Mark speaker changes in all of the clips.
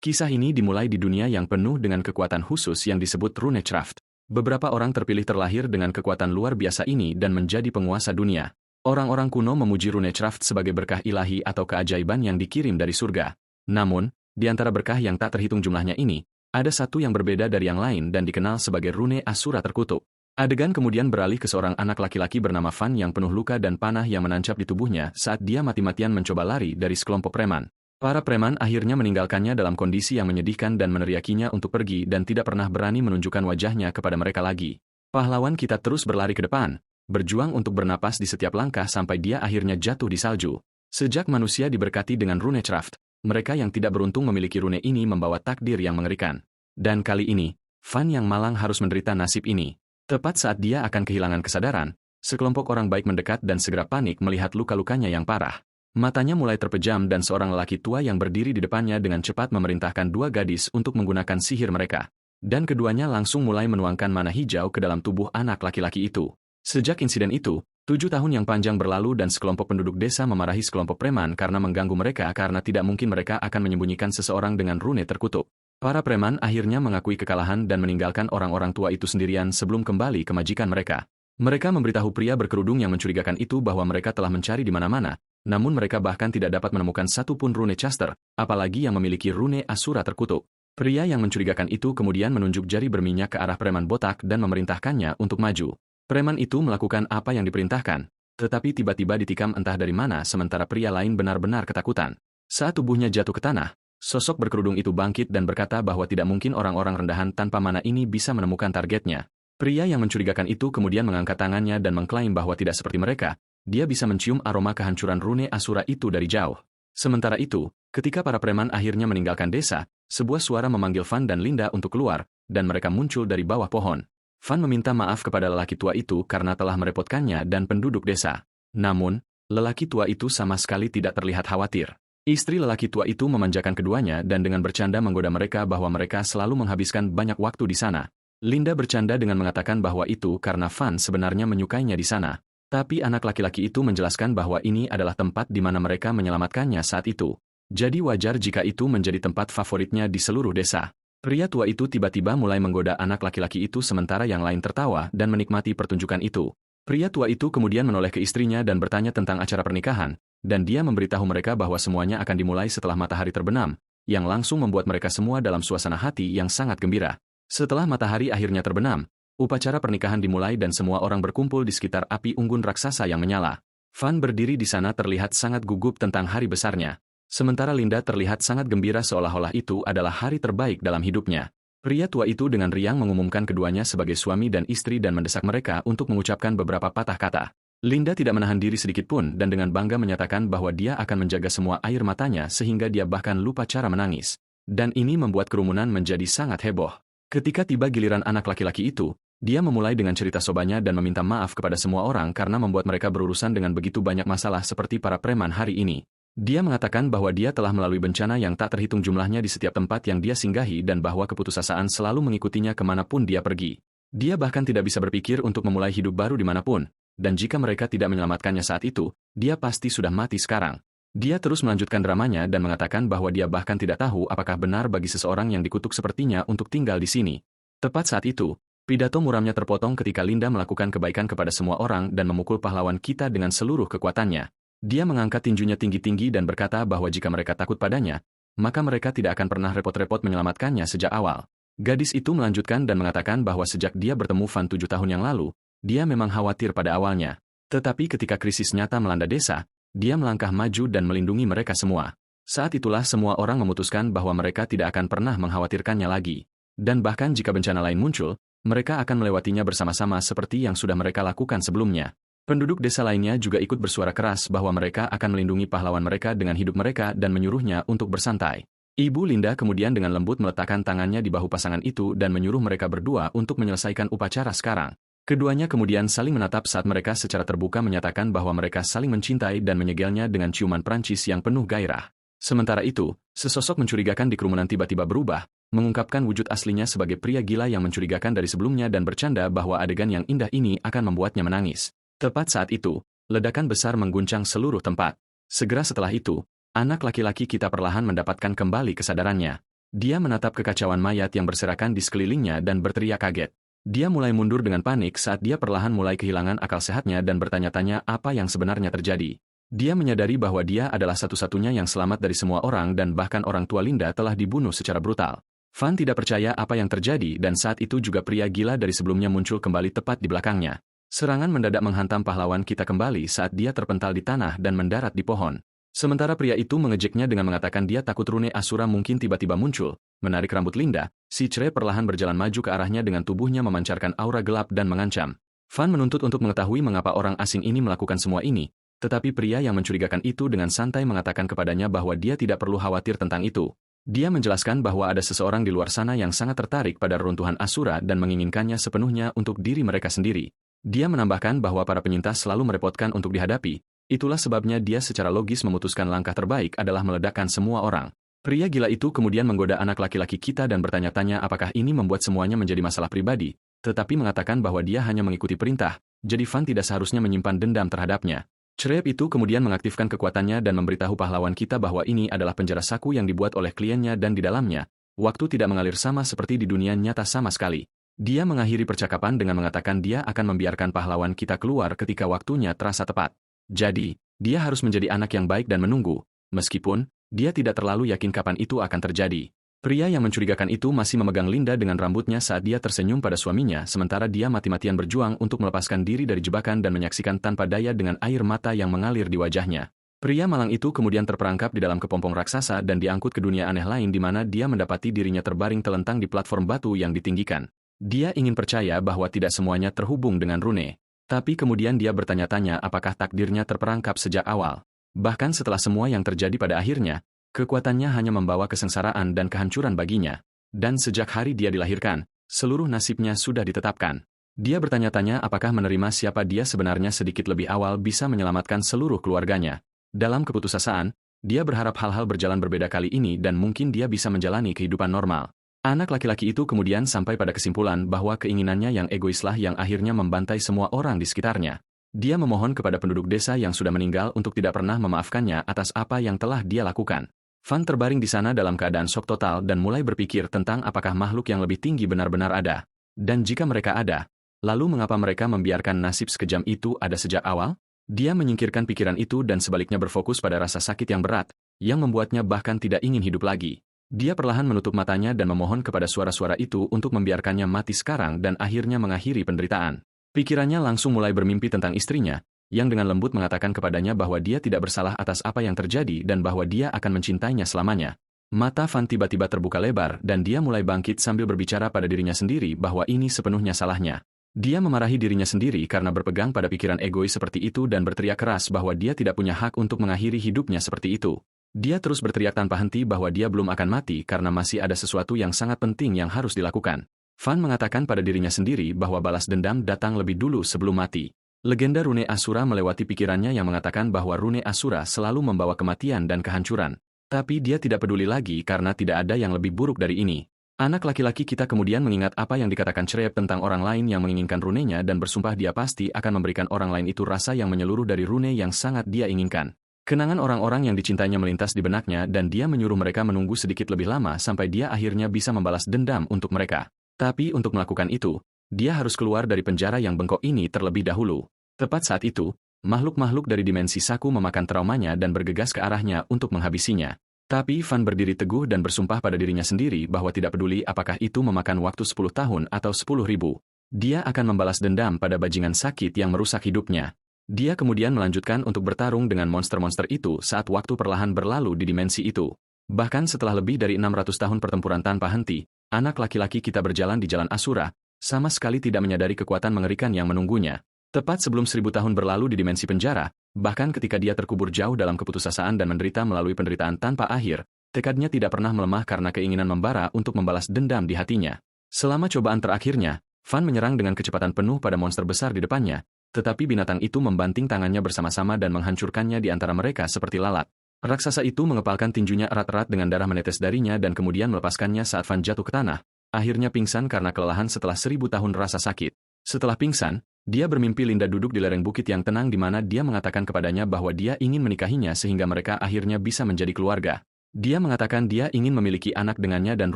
Speaker 1: Kisah ini dimulai di dunia yang penuh dengan kekuatan khusus yang disebut Runecraft. Beberapa orang terpilih terlahir dengan kekuatan luar biasa ini dan menjadi penguasa dunia. Orang-orang kuno memuji Runecraft sebagai berkah ilahi atau keajaiban yang dikirim dari surga. Namun, di antara berkah yang tak terhitung jumlahnya ini, ada satu yang berbeda dari yang lain dan dikenal sebagai Rune Asura Terkutuk. Adegan kemudian beralih ke seorang anak laki-laki bernama Van yang penuh luka dan panah yang menancap di tubuhnya saat dia mati-matian mencoba lari dari sekelompok preman. Para preman akhirnya meninggalkannya dalam kondisi yang menyedihkan dan meneriakinya untuk pergi dan tidak pernah berani menunjukkan wajahnya kepada mereka lagi. Pahlawan kita terus berlari ke depan, berjuang untuk bernapas di setiap langkah sampai dia akhirnya jatuh di salju. Sejak manusia diberkati dengan Runecraft, mereka yang tidak beruntung memiliki rune ini membawa takdir yang mengerikan. Dan kali ini, Van yang malang harus menderita nasib ini. Tepat saat dia akan kehilangan kesadaran, sekelompok orang baik mendekat dan segera panik melihat luka-lukanya yang parah. Matanya mulai terpejam dan seorang lelaki tua yang berdiri di depannya dengan cepat memerintahkan dua gadis untuk menggunakan sihir mereka. Dan keduanya langsung mulai menuangkan mana hijau ke dalam tubuh anak laki-laki itu. Sejak insiden itu, 7 tahun yang panjang berlalu dan sekelompok penduduk desa memarahi sekelompok preman karena mengganggu mereka karena tidak mungkin mereka akan menyembunyikan seseorang dengan rune terkutuk. Para preman akhirnya mengakui kekalahan dan meninggalkan orang-orang tua itu sendirian sebelum kembali ke majikan mereka. Mereka memberitahu pria berkerudung yang mencurigakan itu bahwa mereka telah mencari di mana-mana, namun mereka bahkan tidak dapat menemukan satupun rune caster, apalagi yang memiliki rune Asura Terkutuk. Pria yang mencurigakan itu kemudian menunjuk jari berminyak ke arah preman botak dan memerintahkannya untuk maju. Preman itu melakukan apa yang diperintahkan, tetapi tiba-tiba ditikam entah dari mana sementara pria lain benar-benar ketakutan. Saat tubuhnya jatuh ke tanah, sosok berkerudung itu bangkit dan berkata bahwa tidak mungkin orang-orang rendahan tanpa mana ini bisa menemukan targetnya. Pria yang mencurigakan itu kemudian mengangkat tangannya dan mengklaim bahwa tidak seperti mereka, dia bisa mencium aroma kehancuran rune Asura itu dari jauh. Sementara itu, ketika para preman akhirnya meninggalkan desa, sebuah suara memanggil Van dan Linda untuk keluar, dan mereka muncul dari bawah pohon. Van meminta maaf kepada lelaki tua itu karena telah merepotkannya dan penduduk desa. Namun, lelaki tua itu sama sekali tidak terlihat khawatir. Istri lelaki tua itu memanjakan keduanya dan dengan bercanda menggoda mereka bahwa mereka selalu menghabiskan banyak waktu di sana. Linda bercanda dengan mengatakan bahwa itu karena Van sebenarnya menyukainya di sana. Tapi anak laki-laki itu menjelaskan bahwa ini adalah tempat di mana mereka menyelamatkannya saat itu. Jadi wajar jika itu menjadi tempat favoritnya di seluruh desa. Pria tua itu tiba-tiba mulai menggoda anak laki-laki itu sementara yang lain tertawa dan menikmati pertunjukan itu. Pria tua itu kemudian menoleh ke istrinya dan bertanya tentang acara pernikahan, dan dia memberitahu mereka bahwa semuanya akan dimulai setelah matahari terbenam, yang langsung membuat mereka semua dalam suasana hati yang sangat gembira. Setelah matahari akhirnya terbenam, upacara pernikahan dimulai dan semua orang berkumpul di sekitar api unggun raksasa yang menyala. Van berdiri di sana terlihat sangat gugup tentang hari besarnya. Sementara Linda terlihat sangat gembira seolah-olah itu adalah hari terbaik dalam hidupnya. Pria tua itu dengan riang mengumumkan keduanya sebagai suami dan istri dan mendesak mereka untuk mengucapkan beberapa patah kata. Linda tidak menahan diri sedikitpun dan dengan bangga menyatakan bahwa dia akan menjaga semua air matanya sehingga dia bahkan lupa cara menangis. Dan ini membuat kerumunan menjadi sangat heboh. Ketika tiba giliran anak laki-laki itu, dia memulai dengan cerita sobanya dan meminta maaf kepada semua orang karena membuat mereka berurusan dengan begitu banyak masalah seperti para preman hari ini. Dia mengatakan bahwa dia telah melalui bencana yang tak terhitung jumlahnya di setiap tempat yang dia singgahi dan bahwa keputusasaan selalu mengikutinya kemanapun dia pergi. Dia bahkan tidak bisa berpikir untuk memulai hidup baru dimanapun, dan jika mereka tidak menyelamatkannya saat itu, dia pasti sudah mati sekarang. Dia terus melanjutkan dramanya dan mengatakan bahwa dia bahkan tidak tahu apakah benar bagi seseorang yang dikutuk sepertinya untuk tinggal di sini. Tepat saat itu, pidato muramnya terpotong ketika Linda melakukan kebaikan kepada semua orang dan memukul pahlawan kita dengan seluruh kekuatannya. Dia mengangkat tinjunya tinggi-tinggi dan berkata bahwa jika mereka takut padanya, maka mereka tidak akan pernah repot-repot menyelamatkannya sejak awal. Gadis itu melanjutkan dan mengatakan bahwa sejak dia bertemu Van 7 tahun yang lalu, dia memang khawatir pada awalnya. Tetapi ketika krisis nyata melanda desa, dia melangkah maju dan melindungi mereka semua. Saat itulah semua orang memutuskan bahwa mereka tidak akan pernah mengkhawatirkannya lagi. Dan bahkan jika bencana lain muncul, mereka akan melewatinya bersama-sama seperti yang sudah mereka lakukan sebelumnya. Penduduk desa lainnya juga ikut bersuara keras bahwa mereka akan melindungi pahlawan mereka dengan hidup mereka dan menyuruhnya untuk bersantai. Ibu Linda kemudian dengan lembut meletakkan tangannya di bahu pasangan itu dan menyuruh mereka berdua untuk menyelesaikan upacara sekarang. Keduanya kemudian saling menatap saat mereka secara terbuka menyatakan bahwa mereka saling mencintai dan menyegelnya dengan ciuman Prancis yang penuh gairah. Sementara itu, sesosok mencurigakan di kerumunan tiba-tiba berubah, mengungkapkan wujud aslinya sebagai pria gila yang mencurigakan dari sebelumnya dan bercanda bahwa adegan yang indah ini akan membuatnya menangis. Tepat saat itu, ledakan besar mengguncang seluruh tempat. Segera setelah itu, anak laki-laki kita perlahan mendapatkan kembali kesadarannya. Dia menatap kekacauan mayat yang berserakan di sekelilingnya dan berteriak kaget. Dia mulai mundur dengan panik saat dia perlahan mulai kehilangan akal sehatnya dan bertanya-tanya apa yang sebenarnya terjadi. Dia menyadari bahwa dia adalah satu-satunya yang selamat dari semua orang dan bahkan orang tua Linda telah dibunuh secara brutal. Van tidak percaya apa yang terjadi dan saat itu juga pria gila dari sebelumnya muncul kembali tepat di belakangnya. Serangan mendadak menghantam pahlawan kita kembali saat dia terpental di tanah dan mendarat di pohon. Sementara pria itu mengejeknya dengan mengatakan dia takut rune Asura mungkin tiba-tiba muncul. Menarik rambut Linda, si Cre perlahan berjalan maju ke arahnya dengan tubuhnya memancarkan aura gelap dan mengancam. Van menuntut untuk mengetahui mengapa orang asing ini melakukan semua ini, tetapi pria yang mencurigakan itu dengan santai mengatakan kepadanya bahwa dia tidak perlu khawatir tentang itu. Dia menjelaskan bahwa ada seseorang di luar sana yang sangat tertarik pada reruntuhan Asura dan menginginkannya sepenuhnya untuk diri mereka sendiri. Dia menambahkan bahwa para penyintas selalu merepotkan untuk dihadapi. Itulah sebabnya dia secara logis memutuskan langkah terbaik adalah meledakkan semua orang. Pria gila itu kemudian menggoda anak laki-laki kita dan bertanya-tanya apakah ini membuat semuanya menjadi masalah pribadi, tetapi mengatakan bahwa dia hanya mengikuti perintah, jadi Van tidak seharusnya menyimpan dendam terhadapnya. Cerep itu kemudian mengaktifkan kekuatannya dan memberitahu pahlawan kita bahwa ini adalah penjara saku yang dibuat oleh kliennya dan di dalamnya, waktu tidak mengalir sama seperti di dunia nyata sama sekali. Dia mengakhiri percakapan dengan mengatakan dia akan membiarkan pahlawan kita keluar ketika waktunya terasa tepat. Jadi, dia harus menjadi anak yang baik dan menunggu, meskipun dia tidak terlalu yakin kapan itu akan terjadi. Pria yang mencurigakan itu masih memegang Linda dengan rambutnya saat dia tersenyum pada suaminya sementara dia mati-matian berjuang untuk melepaskan diri dari jebakan dan menyaksikan tanpa daya dengan air mata yang mengalir di wajahnya. Pria malang itu kemudian terperangkap di dalam kepompong raksasa dan diangkut ke dunia aneh lain di mana dia mendapati dirinya terbaring telentang di platform batu yang ditinggikan. Dia ingin percaya bahwa tidak semuanya terhubung dengan rune. Tapi kemudian dia bertanya-tanya apakah takdirnya terperangkap sejak awal. Bahkan setelah semua yang terjadi pada akhirnya, kekuatannya hanya membawa kesengsaraan dan kehancuran baginya. Dan sejak hari dia dilahirkan, seluruh nasibnya sudah ditetapkan. Dia bertanya-tanya apakah menerima siapa dia sebenarnya sedikit lebih awal bisa menyelamatkan seluruh keluarganya. Dalam keputusasaan, dia berharap hal-hal berjalan berbeda kali ini dan mungkin dia bisa menjalani kehidupan normal. Anak laki-laki itu kemudian sampai pada kesimpulan bahwa keinginannya yang egoislah yang akhirnya membantai semua orang di sekitarnya. Dia memohon kepada penduduk desa yang sudah meninggal untuk tidak pernah memaafkannya atas apa yang telah dia lakukan. Van terbaring di sana dalam keadaan shock total dan mulai berpikir tentang apakah makhluk yang lebih tinggi benar-benar ada. Dan jika mereka ada, lalu mengapa mereka membiarkan nasib sekejam itu ada sejak awal? Dia menyingkirkan pikiran itu dan sebaliknya berfokus pada rasa sakit yang berat, yang membuatnya bahkan tidak ingin hidup lagi. Dia perlahan menutup matanya dan memohon kepada suara-suara itu untuk membiarkannya mati sekarang dan akhirnya mengakhiri penderitaan. Pikirannya langsung mulai bermimpi tentang istrinya, yang dengan lembut mengatakan kepadanya bahwa dia tidak bersalah atas apa yang terjadi dan bahwa dia akan mencintainya selamanya. Mata Van tiba-tiba terbuka lebar dan dia mulai bangkit sambil berbicara pada dirinya sendiri bahwa ini sepenuhnya salahnya. Dia memarahi dirinya sendiri karena berpegang pada pikiran egois seperti itu dan berteriak keras bahwa dia tidak punya hak untuk mengakhiri hidupnya seperti itu. Dia terus berteriak tanpa henti bahwa dia belum akan mati karena masih ada sesuatu yang sangat penting yang harus dilakukan. Van mengatakan pada dirinya sendiri bahwa balas dendam datang lebih dulu sebelum mati. Legenda rune Asura melewati pikirannya yang mengatakan bahwa rune Asura selalu membawa kematian dan kehancuran. Tapi dia tidak peduli lagi karena tidak ada yang lebih buruk dari ini. Anak laki-laki kita kemudian mengingat apa yang dikatakan Cerep tentang orang lain yang menginginkan runenya dan bersumpah dia pasti akan memberikan orang lain itu rasa yang menyeluruh dari rune yang sangat dia inginkan. Kenangan orang-orang yang dicintainya melintas di benaknya dan dia menyuruh mereka menunggu sedikit lebih lama sampai dia akhirnya bisa membalas dendam untuk mereka. Tapi untuk melakukan itu, dia harus keluar dari penjara yang bengkok ini terlebih dahulu. Tepat saat itu, makhluk-makhluk dari dimensi saku memakan traumanya dan bergegas ke arahnya untuk menghabisinya. Tapi Van berdiri teguh dan bersumpah pada dirinya sendiri bahwa tidak peduli apakah itu memakan waktu 10 tahun atau 10.000. Dia akan membalas dendam pada bajingan sakit yang merusak hidupnya. Dia kemudian melanjutkan untuk bertarung dengan monster-monster itu saat waktu perlahan berlalu di dimensi itu. Bahkan setelah lebih dari 600 tahun pertempuran tanpa henti, anak laki-laki kita berjalan di jalan Asura, sama sekali tidak menyadari kekuatan mengerikan yang menunggunya. Tepat sebelum 1000 tahun berlalu di dimensi penjara, bahkan ketika dia terkubur jauh dalam keputusasaan dan menderita melalui penderitaan tanpa akhir, tekadnya tidak pernah melemah karena keinginan membara untuk membalas dendam di hatinya. Selama cobaan terakhirnya, Van menyerang dengan kecepatan penuh pada monster besar di depannya, tetapi binatang itu membanting tangannya bersama-sama dan menghancurkannya di antara mereka seperti lalat. Raksasa itu mengepalkan tinjunya erat-erat dengan darah menetes darinya dan kemudian melepaskannya saat Van jatuh ke tanah, akhirnya pingsan karena kelelahan setelah 1000 tahun rasa sakit. Setelah pingsan, dia bermimpi Linda duduk di lereng bukit yang tenang di mana dia mengatakan kepadanya bahwa dia ingin menikahinya sehingga mereka akhirnya bisa menjadi keluarga. Dia mengatakan dia ingin memiliki anak dengannya dan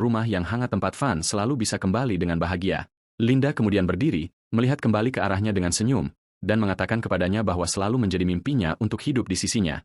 Speaker 1: rumah yang hangat tempat Van selalu bisa kembali dengan bahagia. Linda kemudian berdiri, melihat kembali ke arahnya dengan senyum, dan mengatakan kepadanya bahwa selalu menjadi mimpinya untuk hidup di sisinya.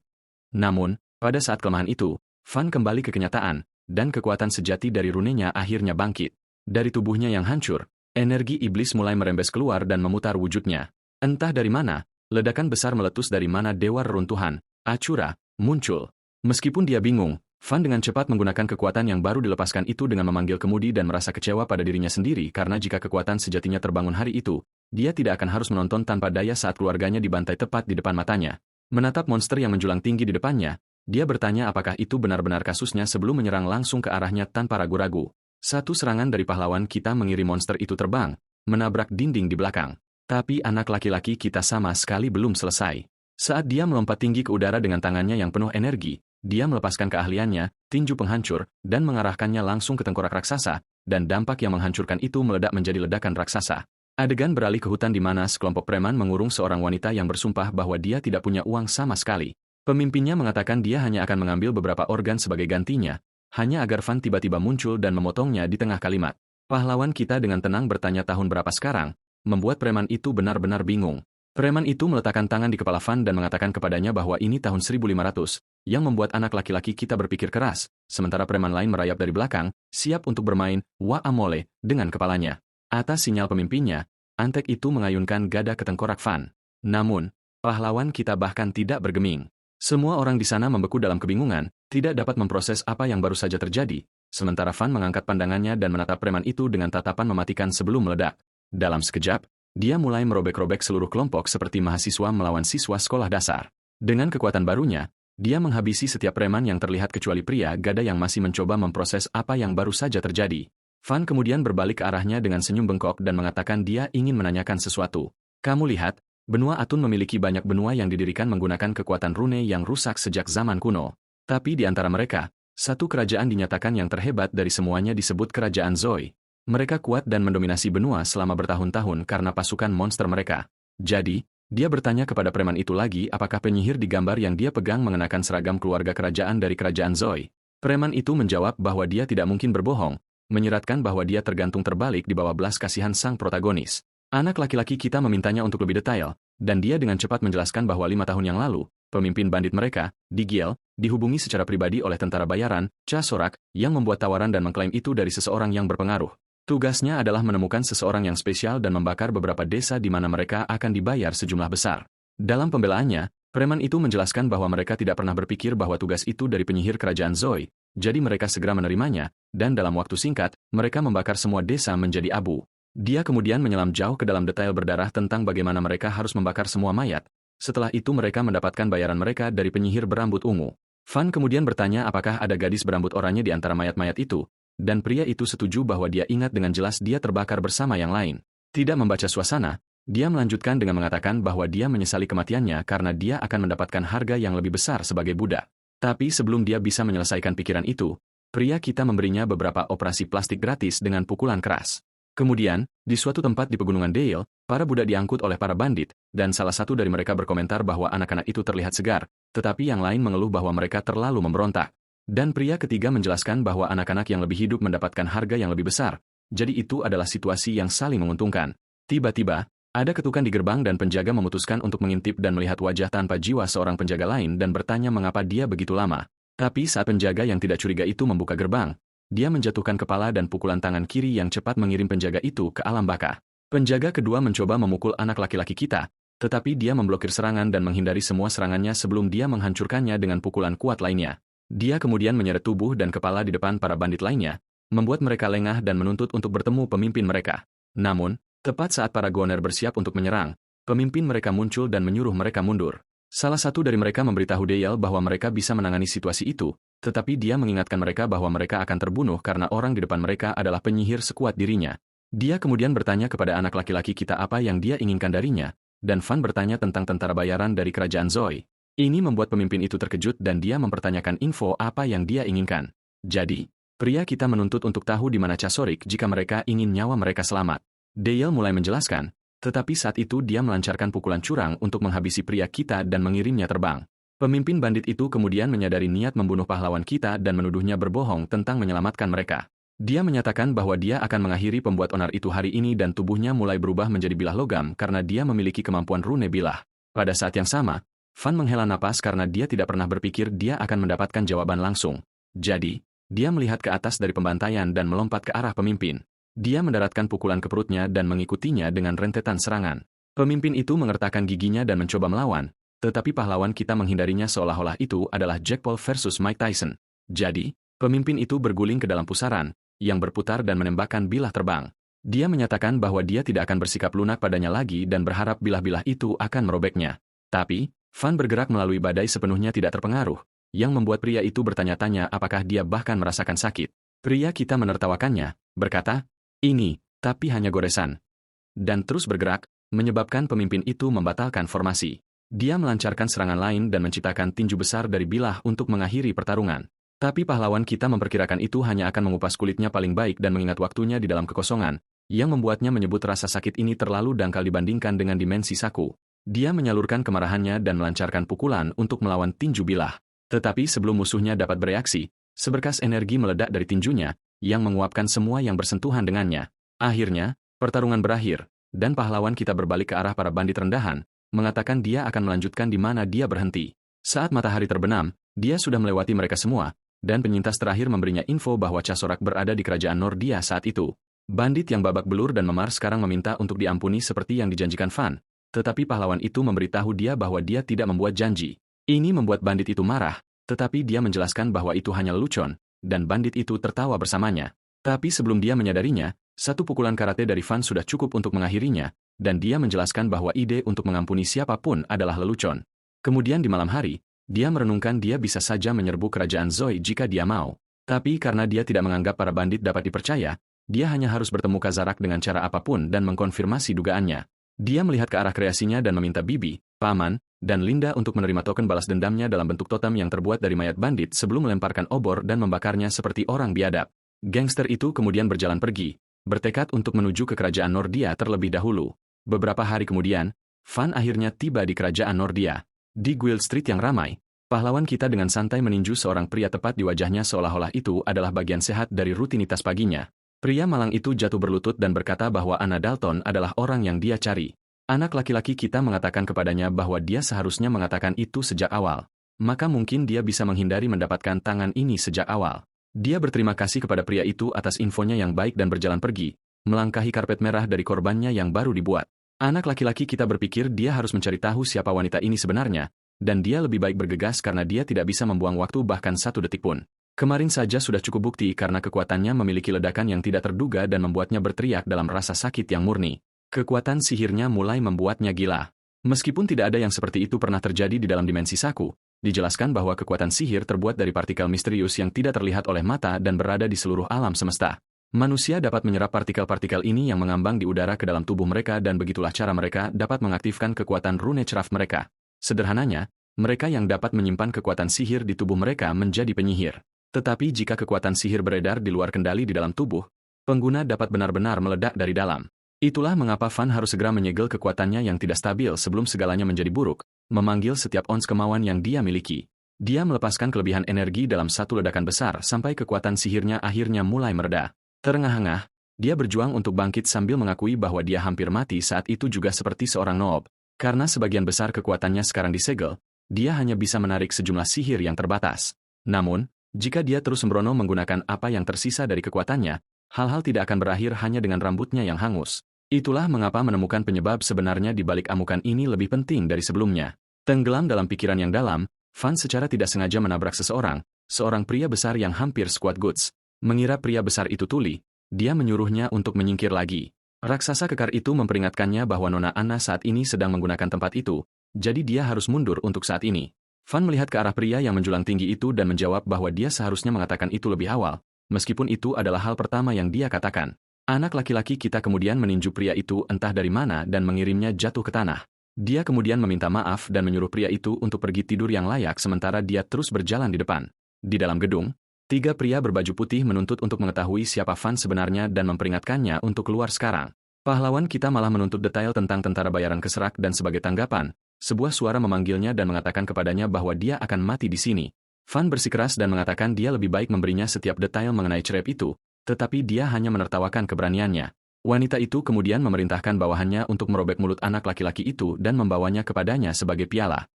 Speaker 1: Namun, pada saat kelemahan itu, Van kembali ke kenyataan, dan kekuatan sejati dari runenya akhirnya bangkit. Dari tubuhnya yang hancur, energi iblis mulai merembes keluar dan memutar wujudnya. Entah dari mana, ledakan besar meletus dari mana dewa reruntuhan, Acura, muncul. Meskipun dia bingung, Van dengan cepat menggunakan kekuatan yang baru dilepaskan itu dengan memanggil kemudi dan merasa kecewa pada dirinya sendiri karena jika kekuatan sejatinya terbangun hari itu, dia tidak akan harus menonton tanpa daya saat keluarganya dibantai tepat di depan matanya. Menatap monster yang menjulang tinggi di depannya, dia bertanya apakah itu benar-benar kasusnya sebelum menyerang langsung ke arahnya tanpa ragu-ragu. Satu serangan dari pahlawan kita mengirim monster itu terbang, menabrak dinding di belakang. Tapi anak laki-laki kita sama sekali belum selesai. Saat dia melompat tinggi ke udara dengan tangannya yang penuh energi, dia melepaskan keahliannya, tinju penghancur, dan mengarahkannya langsung ke tengkorak raksasa, dan dampak yang menghancurkan itu meledak menjadi ledakan raksasa. Adegan beralih ke hutan di mana sekelompok preman mengurung seorang wanita yang bersumpah bahwa dia tidak punya uang sama sekali. Pemimpinnya mengatakan dia hanya akan mengambil beberapa organ sebagai gantinya, hanya agar Van tiba-tiba muncul dan memotongnya di tengah kalimat. Pahlawan kita dengan tenang bertanya tahun berapa sekarang, membuat preman itu benar-benar bingung. Preman itu meletakkan tangan di kepala Van dan mengatakan kepadanya bahwa ini tahun 1500, yang membuat anak laki-laki kita berpikir keras, sementara preman lain merayap dari belakang, siap untuk bermain Wa'amole dengan kepalanya. Atas sinyal pemimpinnya, antek itu mengayunkan gada ke tengkorak Van. Namun, pahlawan kita bahkan tidak bergeming. Semua orang di sana membeku dalam kebingungan, tidak dapat memproses apa yang baru saja terjadi, sementara Van mengangkat pandangannya dan menatap preman itu dengan tatapan mematikan sebelum meledak. Dalam sekejap, dia mulai merobek-robek seluruh kelompok seperti mahasiswa melawan siswa sekolah dasar. Dengan kekuatan barunya, dia menghabisi setiap preman yang terlihat kecuali pria gada yang masih mencoba memproses apa yang baru saja terjadi. Van kemudian berbalik ke arahnya dengan senyum bengkok dan mengatakan dia ingin menanyakan sesuatu. Kamu lihat, benua Atun memiliki banyak benua yang didirikan menggunakan kekuatan rune yang rusak sejak zaman kuno. Tapi di antara mereka, satu kerajaan dinyatakan yang terhebat dari semuanya disebut Kerajaan Zoe. Mereka kuat dan mendominasi benua selama bertahun-tahun karena pasukan monster mereka. Jadi, dia bertanya kepada preman itu lagi apakah penyihir di gambar yang dia pegang mengenakan seragam keluarga kerajaan dari Kerajaan Zoe. Preman itu menjawab bahwa dia tidak mungkin berbohong, menyeratkan bahwa dia tergantung terbalik di bawah belas kasihan sang protagonis. Anak laki-laki kita memintanya untuk lebih detail, dan dia dengan cepat menjelaskan bahwa 5 tahun yang lalu, pemimpin bandit mereka, Digiel, dihubungi secara pribadi oleh tentara bayaran, Chasorak, yang membuat tawaran dan mengklaim itu dari seseorang yang berpengaruh. Tugasnya adalah menemukan seseorang yang spesial dan membakar beberapa desa di mana mereka akan dibayar sejumlah besar. Dalam pembelaannya, preman itu menjelaskan bahwa mereka tidak pernah berpikir bahwa tugas itu dari penyihir kerajaan Zoe, jadi mereka segera menerimanya, dan dalam waktu singkat, mereka membakar semua desa menjadi abu. Dia kemudian menyelam jauh ke dalam detail berdarah tentang bagaimana mereka harus membakar semua mayat. Setelah itu mereka mendapatkan bayaran mereka dari penyihir berambut ungu. Van kemudian bertanya apakah ada gadis berambut oranye di antara mayat-mayat itu, dan pria itu setuju bahwa dia ingat dengan jelas dia terbakar bersama yang lain. Tidak membaca suasana, dia melanjutkan dengan mengatakan bahwa dia menyesali kematiannya karena dia akan mendapatkan harga yang lebih besar sebagai budak. Tapi sebelum dia bisa menyelesaikan pikiran itu, pria kita memberinya beberapa operasi plastik gratis dengan pukulan keras. Kemudian, di suatu tempat di pegunungan Dale, para budak diangkut oleh para bandit, dan salah satu dari mereka berkomentar bahwa anak-anak itu terlihat segar, tetapi yang lain mengeluh bahwa mereka terlalu memberontak. Dan pria ketiga menjelaskan bahwa anak-anak yang lebih hidup mendapatkan harga yang lebih besar, jadi itu adalah situasi yang saling menguntungkan. Tiba-tiba, ada ketukan di gerbang dan penjaga memutuskan untuk mengintip dan melihat wajah tanpa jiwa seorang penjaga lain dan bertanya mengapa dia begitu lama. Tapi saat penjaga yang tidak curiga itu membuka gerbang, dia menjatuhkan kepala dan pukulan tangan kiri yang cepat mengirim penjaga itu ke alam baka. Penjaga kedua mencoba memukul anak laki-laki kita, tetapi dia memblokir serangan dan menghindari semua serangannya sebelum dia menghancurkannya dengan pukulan kuat lainnya. Dia kemudian menyeret tubuh dan kepala di depan para bandit lainnya, membuat mereka lengah dan menuntut untuk bertemu pemimpin mereka. Namun, tepat saat para goner bersiap untuk menyerang, pemimpin mereka muncul dan menyuruh mereka mundur. Salah satu dari mereka memberitahu Dale bahwa mereka bisa menangani situasi itu, tetapi dia mengingatkan mereka bahwa mereka akan terbunuh karena orang di depan mereka adalah penyihir sekuat dirinya. Dia kemudian bertanya kepada anak laki-laki kita apa yang dia inginkan darinya, dan Van bertanya tentang tentara bayaran dari kerajaan Zoe. Ini membuat pemimpin itu terkejut dan dia mempertanyakan info apa yang dia inginkan. Jadi, pria kita menuntut untuk tahu di mana Chasorik jika mereka ingin nyawa mereka selamat. Dale mulai menjelaskan, tetapi saat itu dia melancarkan pukulan curang untuk menghabisi pria kita dan mengirimnya terbang. Pemimpin bandit itu kemudian menyadari niat membunuh pahlawan kita dan menuduhnya berbohong tentang menyelamatkan mereka. Dia menyatakan bahwa dia akan mengakhiri pembuat onar itu hari ini dan tubuhnya mulai berubah menjadi bilah logam karena dia memiliki kemampuan rune bilah. Pada saat yang sama, Fan menghela napas karena dia tidak pernah berpikir dia akan mendapatkan jawaban langsung. Jadi, dia melihat ke atas dari pembantaian dan melompat ke arah pemimpin. Dia mendaratkan pukulan ke perutnya dan mengikutinya dengan rentetan serangan. Pemimpin itu mengertakkan giginya dan mencoba melawan, tetapi pahlawan kita menghindarinya seolah-olah itu adalah Jack Paul versus Mike Tyson. Jadi, pemimpin itu berguling ke dalam pusaran, yang berputar dan menembakkan bilah terbang. Dia menyatakan bahwa dia tidak akan bersikap lunak padanya lagi dan berharap bilah-bilah itu akan merobeknya. Tapi, Fan bergerak melalui badai sepenuhnya tidak terpengaruh, yang membuat pria itu bertanya-tanya apakah dia bahkan merasakan sakit. Pria kita menertawakannya, berkata, "Ini, tapi hanya goresan." Dan terus bergerak, menyebabkan pemimpin itu membatalkan formasi. Dia melancarkan serangan lain dan menciptakan tinju besar dari bilah untuk mengakhiri pertarungan. Tapi pahlawan kita memperkirakan itu hanya akan mengupas kulitnya paling baik dan mengingat waktunya di dalam kekosongan, yang membuatnya menyebut rasa sakit ini terlalu dangkal dibandingkan dengan dimensi saku. Dia menyalurkan kemarahannya dan melancarkan pukulan untuk melawan tinju bilah. Tetapi sebelum musuhnya dapat bereaksi, seberkas energi meledak dari tinjunya, yang menguapkan semua yang bersentuhan dengannya. Akhirnya, pertarungan berakhir, dan pahlawan kita berbalik ke arah para bandit rendahan, mengatakan dia akan melanjutkan di mana dia berhenti. Saat matahari terbenam, dia sudah melewati mereka semua, dan penyintas terakhir memberinya info bahwa Casorak berada di kerajaan Nordia saat itu. Bandit yang babak belur dan memar sekarang meminta untuk diampuni seperti yang dijanjikan Fan, tetapi pahlawan itu memberitahu dia bahwa dia tidak membuat janji. Ini membuat bandit itu marah, tetapi dia menjelaskan bahwa itu hanya lelucon, dan bandit itu tertawa bersamanya. Tapi sebelum dia menyadarinya, satu pukulan karate dari Fan sudah cukup untuk mengakhirinya, dan dia menjelaskan bahwa ide untuk mengampuni siapapun adalah lelucon. Kemudian di malam hari, dia merenungkan dia bisa saja menyerbu kerajaan Zoe jika dia mau. Tapi karena dia tidak menganggap para bandit dapat dipercaya, dia hanya harus bertemu Kazarak dengan cara apapun dan mengkonfirmasi dugaannya. Dia melihat ke arah kreasinya dan meminta Bibi, Paman, dan Linda untuk menerima token balas dendamnya dalam bentuk totem yang terbuat dari mayat bandit sebelum melemparkan obor dan membakarnya seperti orang biadab. Gangster itu kemudian berjalan pergi, bertekad untuk menuju ke kerajaan Nordia terlebih dahulu. Beberapa hari kemudian, Fan akhirnya tiba di kerajaan Nordia. Di Guild Street yang ramai, pahlawan kita dengan santai meninju seorang pria tepat di wajahnya seolah-olah itu adalah bagian sehat dari rutinitas paginya. Pria malang itu jatuh berlutut dan berkata bahwa Anna Dalton adalah orang yang dia cari. Anak laki-laki kita mengatakan kepadanya bahwa dia seharusnya mengatakan itu sejak awal. Maka mungkin dia bisa menghindari mendapatkan tangan ini sejak awal. Dia berterima kasih kepada pria itu atas infonya yang baik dan berjalan pergi, melangkahi karpet merah dari korbannya yang baru dibuat. Anak laki-laki kita berpikir dia harus mencari tahu siapa wanita ini sebenarnya, dan dia lebih baik bergegas karena dia tidak bisa membuang waktu bahkan 1 detik pun. Kemarin saja sudah cukup bukti karena kekuatannya memiliki ledakan yang tidak terduga dan membuatnya berteriak dalam rasa sakit yang murni. Kekuatan sihirnya mulai membuatnya gila. Meskipun tidak ada yang seperti itu pernah terjadi di dalam dimensi saku, dijelaskan bahwa kekuatan sihir terbuat dari partikel misterius yang tidak terlihat oleh mata dan berada di seluruh alam semesta. Manusia dapat menyerap partikel-partikel ini yang mengambang di udara ke dalam tubuh mereka dan begitulah cara mereka dapat mengaktifkan kekuatan Runecraft mereka. Sederhananya, mereka yang dapat menyimpan kekuatan sihir di tubuh mereka menjadi penyihir. Tetapi jika kekuatan sihir beredar di luar kendali di dalam tubuh, pengguna dapat benar-benar meledak dari dalam. Itulah mengapa Fan harus segera menyegel kekuatannya yang tidak stabil sebelum segalanya menjadi buruk, memanggil setiap ons kemauan yang dia miliki. Dia melepaskan kelebihan energi dalam satu ledakan besar sampai kekuatan sihirnya akhirnya mulai mereda. Terengah-engah, dia berjuang untuk bangkit sambil mengakui bahwa dia hampir mati saat itu juga seperti seorang noob. Karena sebagian besar kekuatannya sekarang disegel, dia hanya bisa menarik sejumlah sihir yang terbatas. Namun, jika dia terus sembrono menggunakan apa yang tersisa dari kekuatannya, hal-hal tidak akan berakhir hanya dengan rambutnya yang hangus. Itulah mengapa menemukan penyebab sebenarnya di balik amukan ini lebih penting dari sebelumnya. Tenggelam dalam pikiran yang dalam, Fan secara tidak sengaja menabrak seorang pria besar yang hampir sekuat Guts. Mengira pria besar itu tuli, dia menyuruhnya untuk menyingkir lagi. Raksasa kekar itu memperingatkannya bahwa Nona Anna saat ini sedang menggunakan tempat itu, jadi dia harus mundur untuk saat ini. Fan melihat ke arah pria yang menjulang tinggi itu dan menjawab bahwa dia seharusnya mengatakan itu lebih awal, meskipun itu adalah hal pertama yang dia katakan. Anak laki-laki kita kemudian meninju pria itu entah dari mana dan mengirimnya jatuh ke tanah. Dia kemudian meminta maaf dan menyuruh pria itu untuk pergi tidur yang layak sementara dia terus berjalan di depan. Di dalam gedung, 3 pria berbaju putih menuntut untuk mengetahui siapa Fan sebenarnya dan memperingatkannya untuk keluar sekarang. Pahlawan kita malah menuntut detail tentang tentara bayaran keserak dan sebagai tanggapan, sebuah suara memanggilnya dan mengatakan kepadanya bahwa dia akan mati di sini. Van bersikeras dan mengatakan dia lebih baik memberinya setiap detail mengenai cerep itu, tetapi dia hanya menertawakan keberaniannya. Wanita itu kemudian memerintahkan bawahannya untuk merobek mulut anak laki-laki itu dan membawanya kepadanya sebagai piala.